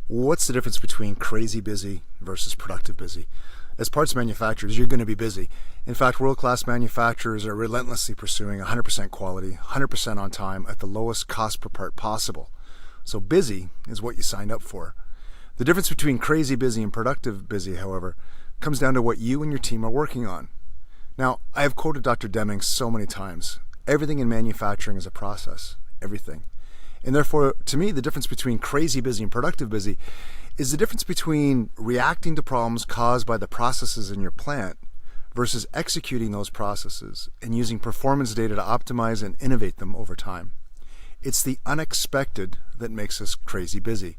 What's the difference between crazy busy versus productive busy? As parts manufacturers, you're going to be busy. In fact, world-class manufacturers are relentlessly pursuing 100% quality, 100% on time at the lowest cost per part possible. So busy is what you signed up for. The difference between crazy busy and productive busy, however, comes down to what you and your team are working on. Now, I have quoted Dr. Deming so many times. Everything in manufacturing is a process. Everything. And therefore, to me, the difference between crazy busy and productive busy is the difference between reacting to problems caused by the processes in your plant versus executing those processes and using performance data to optimize and innovate them over time. It's the unexpected that makes us crazy busy.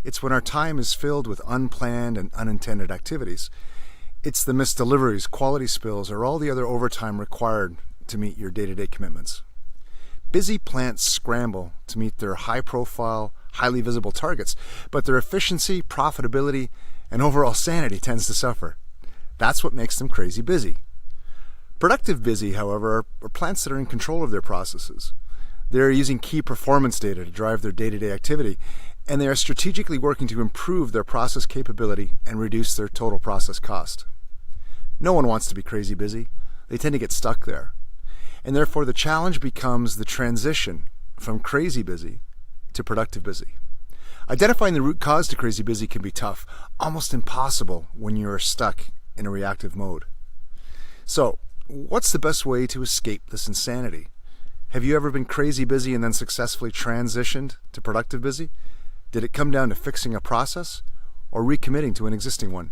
It's when our time is filled with unplanned and unintended activities. It's the missed deliveries, quality spills, or all the other overtime required to meet your day-to-day commitments. Busy plants scramble to meet their high-profile, highly visible targets, but their efficiency, profitability, and overall sanity tends to suffer. That's what makes them crazy busy. Productive busy, however, are plants that are in control of their processes. They're using key performance data to drive their day-to-day activity, and they are strategically working to improve their process capability and reduce their total process cost. No one wants to be crazy busy. They tend to get stuck there. And therefore, the challenge becomes the transition from crazy busy to productive busy. Identifying the root cause to crazy busy can be tough, almost impossible when you are stuck in a reactive mode. So, what's the best way to escape this insanity? Have you ever been crazy busy and then successfully transitioned to productive busy? Did it come down to fixing a process or recommitting to an existing one?